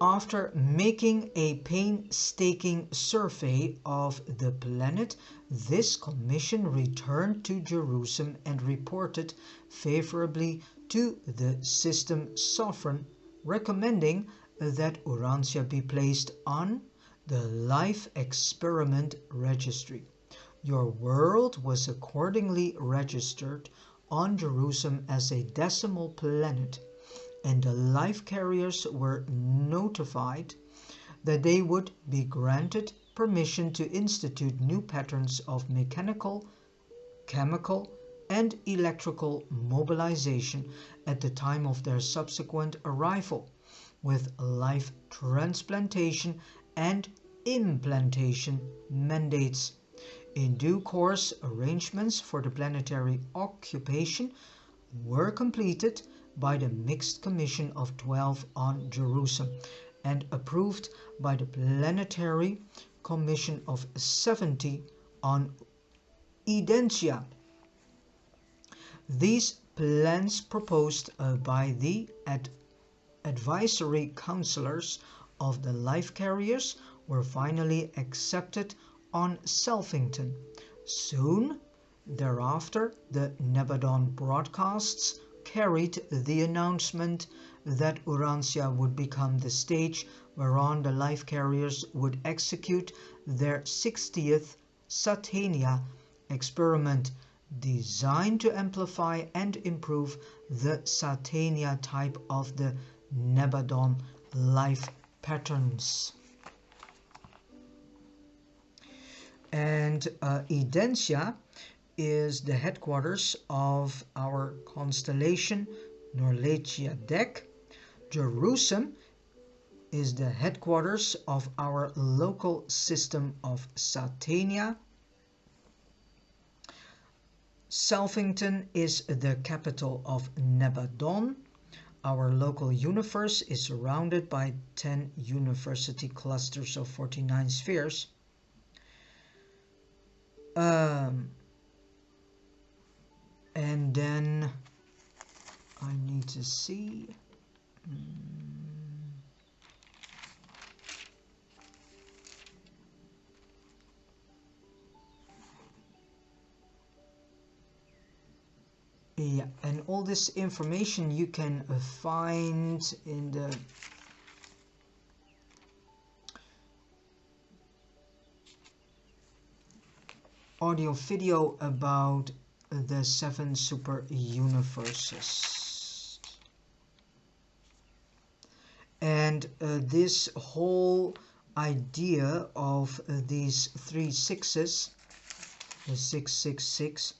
After making a painstaking survey of the planet, this commission returned to Jerusalem and reported favorably to the system sovereign, recommending that Urantia be placed on the Life Experiment Registry. Your world was accordingly registered on Jerusalem as a decimal planet, and the life carriers were notified that they would be granted permission to institute new patterns of mechanical, chemical, and electrical mobilization at the time of their subsequent arrival, with life transplantation and implantation mandates. In due course, arrangements for the planetary occupation were completed by the Mixed Commission of 12 on Jerusalem and approved by the Planetary Commission of 70 on Urantia. These plans proposed by the advisory councillors of the life carriers were finally accepted on Selfington. Soon thereafter, the Nebadon broadcasts carried the announcement that Urantia would become the stage whereon the life carriers would execute their 60th Satania experiment, designed to amplify and improve the Satania type of the Nebadon life patterns. And Urantia is the headquarters of our constellation Norlegia Dec. Jerusalem is the headquarters of our local system of Satania. Selfington is the capital of Nebadon. Our local universe is surrounded by 10 university clusters of 49 spheres. And then I need to see. Yeah, and all this information you can find in the audio video about the 7 super universes. And this whole idea of these 3 sixes, the 666,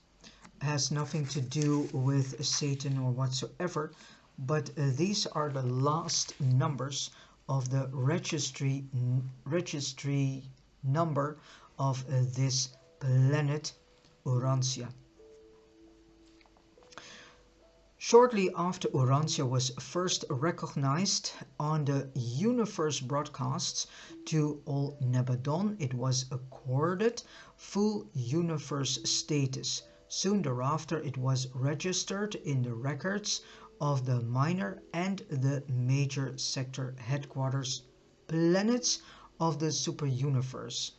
has nothing to do with Satan or whatsoever, but these are the last numbers of the registry number of this planet Urantia. Shortly after Urantia was first recognized on the universe broadcasts to all Nebadon, it was accorded full universe status. Soon thereafter, it was registered in the records of the minor and the major sector headquarters planets of the superuniverse.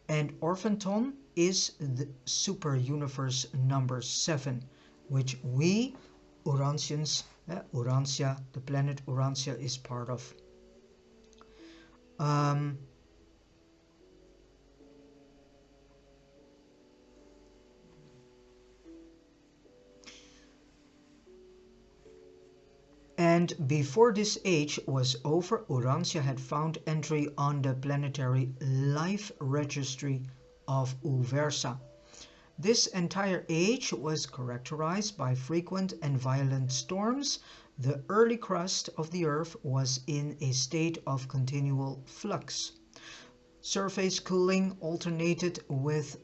And Orphanton is the superuniverse number 7, which we, Urantians, Urantia, the planet Urantia, is part of. And before this age was over, Urantia had found entry on the planetary life registry of Uversa. This entire age was characterized by frequent and violent storms. The early crust of the Earth was in a state of continual flux. Surface cooling alternated with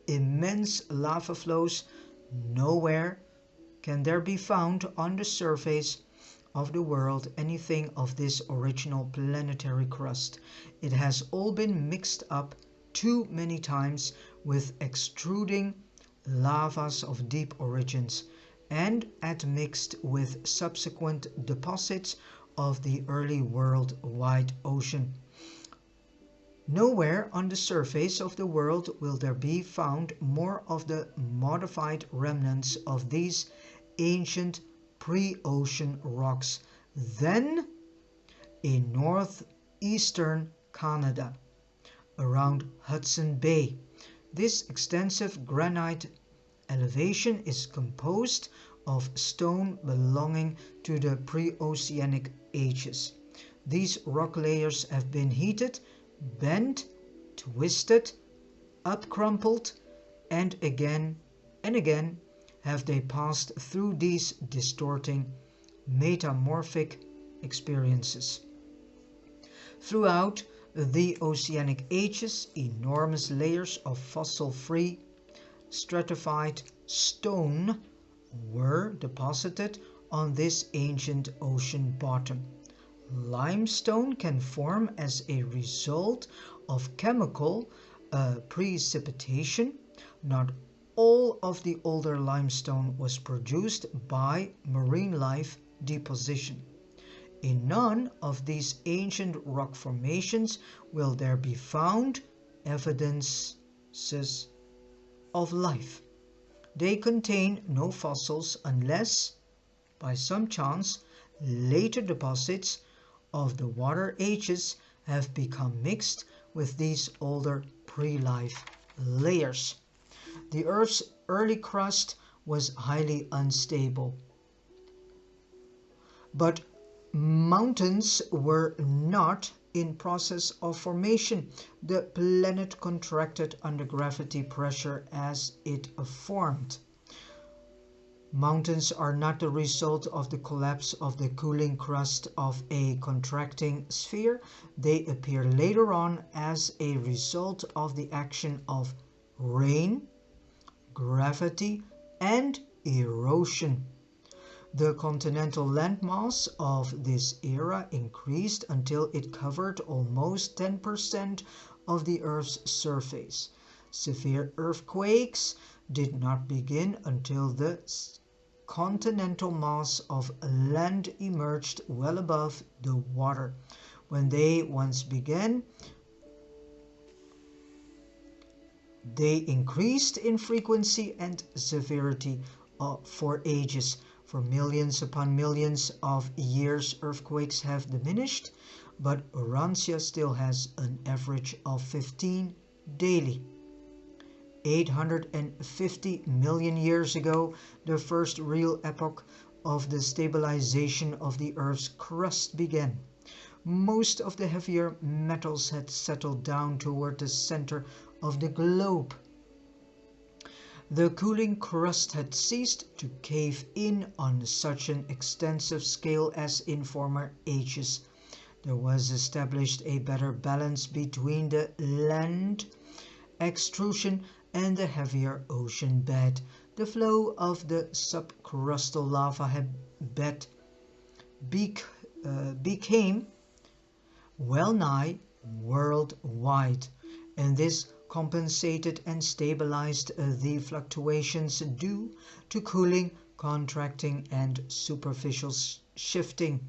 immense lava flows. Nowhere can there be found on the surface of the world anything of this original planetary crust. It has all been mixed up too many times with extruding lavas of deep origins, and admixed with subsequent deposits of the early world-wide ocean. Nowhere on the surface of the world will there be found more of the modified remnants of these ancient pre-ocean rocks than in northeastern Canada, around Hudson Bay. This extensive granite elevation is composed of stone belonging to the pre-oceanic ages. These rock layers have been heated, bent, twisted, upcrumpled, and again have they passed through these distorting, metamorphic experiences. Throughout the oceanic ages, enormous layers of fossil-free, stratified stone were deposited on this ancient ocean bottom. Limestone can form as a result of chemical precipitation. Not all of the older limestone was produced by marine life deposition. In none of these ancient rock formations will there be found evidences of life. They contain no fossils unless, by some chance, later deposits of the water ages have become mixed with these older pre-life layers. The Earth's early crust was highly unstable, but mountains were not in process of formation. The planet contracted under gravity pressure as it formed. Mountains are not the result of the collapse of the cooling crust of a contracting sphere. They appear later on as a result of the action of rain, gravity, and erosion. The continental landmass of this era increased until it covered almost 10% of the Earth's surface. Severe earthquakes did not begin until the continental mass of land emerged well above the water. When they once began, they increased in frequency and severity for ages. For millions upon millions of years, earthquakes have diminished, but Urantia still has an average of 15 daily. 850 million years ago, the first real epoch of the stabilization of the Earth's crust began. Most of the heavier metals had settled down toward the center of the globe. The cooling crust had ceased to cave in on such an extensive scale as in former ages. There was established a better balance between the land extrusion and the heavier ocean bed. The flow of the subcrustal lava bed became well nigh worldwide, and this compensated and stabilized the fluctuations due to cooling, contracting, and superficial shifting.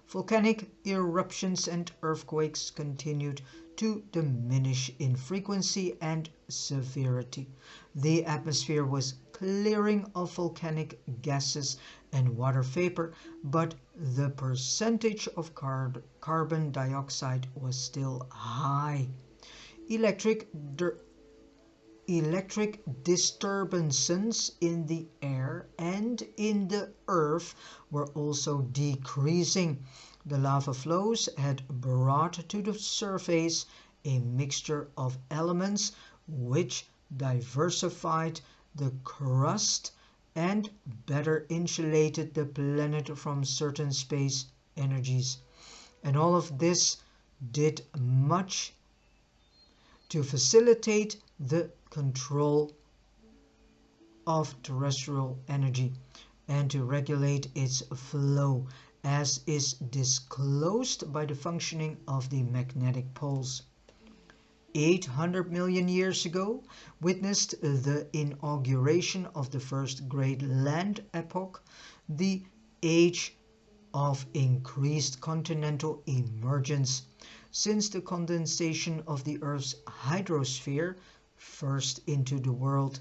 Volcanic eruptions and earthquakes continued to diminish in frequency and severity. The atmosphere was clearing of volcanic gases and water vapor, but the percentage of carbon dioxide was still high. Electric disturbances in the air and in the earth were also decreasing. The lava flows had brought to the surface a mixture of elements which diversified the crust, and better insulated the planet from certain space energies. And all of this did much to facilitate the control of terrestrial energy and to regulate its flow, as is disclosed by the functioning of the magnetic poles. 800 million years ago witnessed the inauguration of the first great land epoch, the age of increased continental emergence, since the condensation of the Earth's hydrosphere, first into the world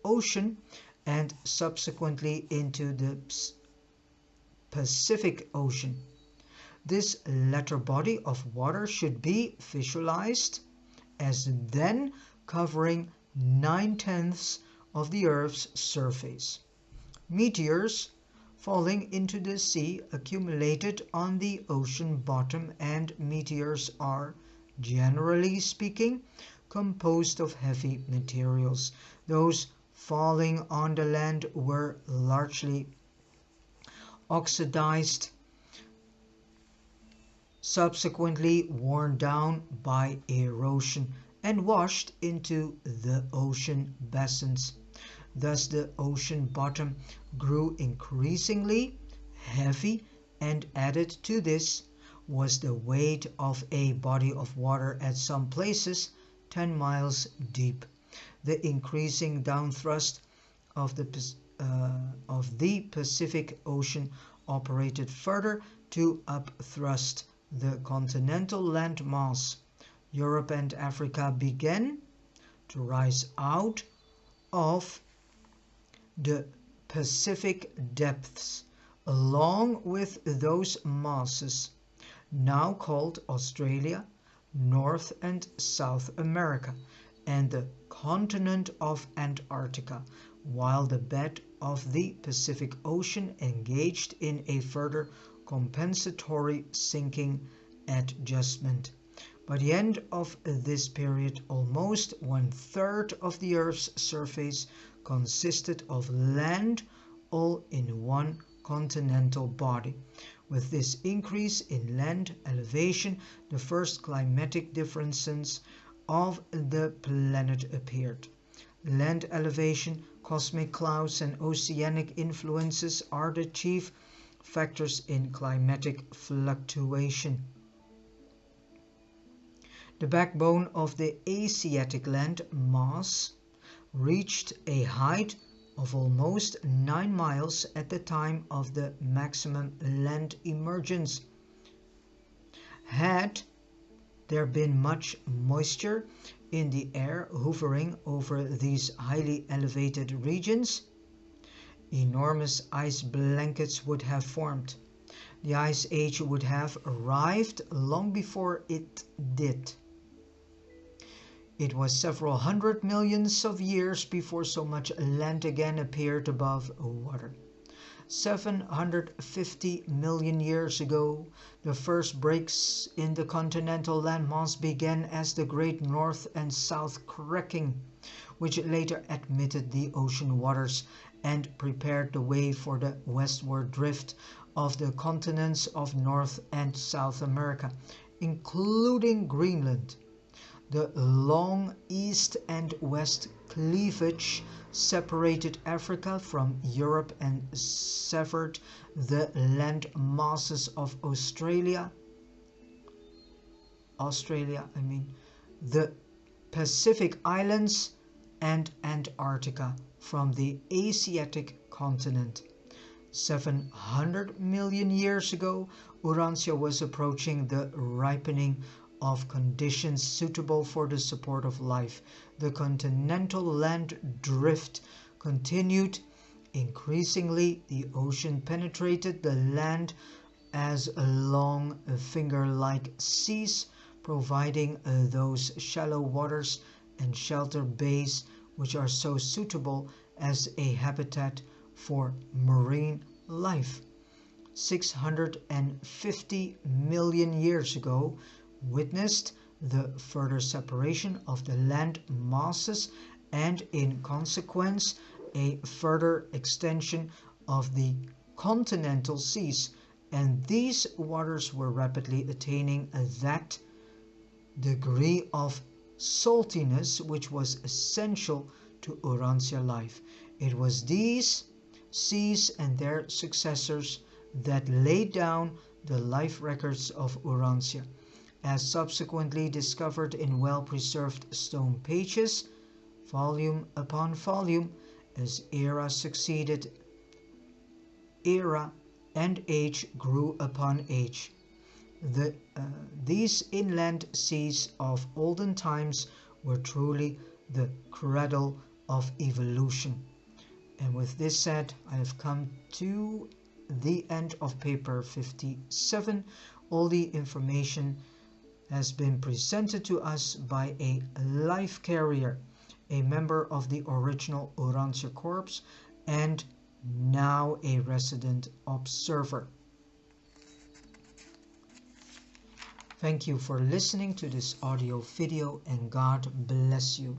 ocean and subsequently into the Pacific Ocean. This latter body of water should be visualized as then covering 9/10 of the Earth's surface. Meteors falling into the sea accumulated on the ocean bottom, and meteors are, generally speaking, composed of heavy materials. Those falling on the land were largely oxidized, subsequently worn down by erosion and washed into the ocean basins. Thus the ocean bottom grew increasingly heavy, and added to this was the weight of a body of water at some places 10 miles deep. The increasing downthrust of the Pacific Ocean operated further to upthrust the continental landmass. Europe and Africa began to rise out of the Pacific depths, along with those masses, now called Australia, North and South America, and the continent of Antarctica, while the bed of the Pacific Ocean engaged in a further compensatory sinking adjustment. By the end of this period, almost 1/3 of the Earth's surface consisted of land, all in one continental body. With this increase in land elevation, the first climatic differences of the planet appeared. Land elevation, cosmic clouds, and oceanic influences are the chief factors in climatic fluctuation. The backbone of the Asiatic land mass reached a height of almost 9 miles at the time of the maximum land emergence. Had there been much moisture in the air hovering over these highly elevated regions, enormous ice blankets would have formed. The Ice Age would have arrived long before it did. It was several hundred millions of years before so much land again appeared above water. 750 million years ago, the first breaks in the continental landmass began as the great north and south cracking, which later admitted the ocean waters and prepared the way for the westward drift of the continents of North and South America, including Greenland. The long east and west cleavage separated Africa from Europe and severed the land masses of the Pacific Islands and Antarctica from the Asiatic continent. 700 million years ago, Urantia was approaching the ripening of conditions suitable for the support of life. The continental land drift continued. Increasingly, the ocean penetrated the land as long finger-like seas, providing those shallow waters and shelter bays which are so suitable as a habitat for marine life. 650 million years ago witnessed the further separation of the land masses and in consequence a further extension of the continental seas, and these waters were rapidly attaining that degree of saltiness which was essential to Urantia life. It was these seas and their successors that laid down the life records of Urantia, as subsequently discovered in well-preserved stone pages, volume upon volume, as era succeeded era and age grew upon age. These inland seas of olden times were truly the cradle of evolution. And with this said, I have come to the end of paper 57. All the information has been presented to us by a life carrier, a member of the original Urantia Corps, and now a resident observer. Thank you for listening to this audio video, and God bless you.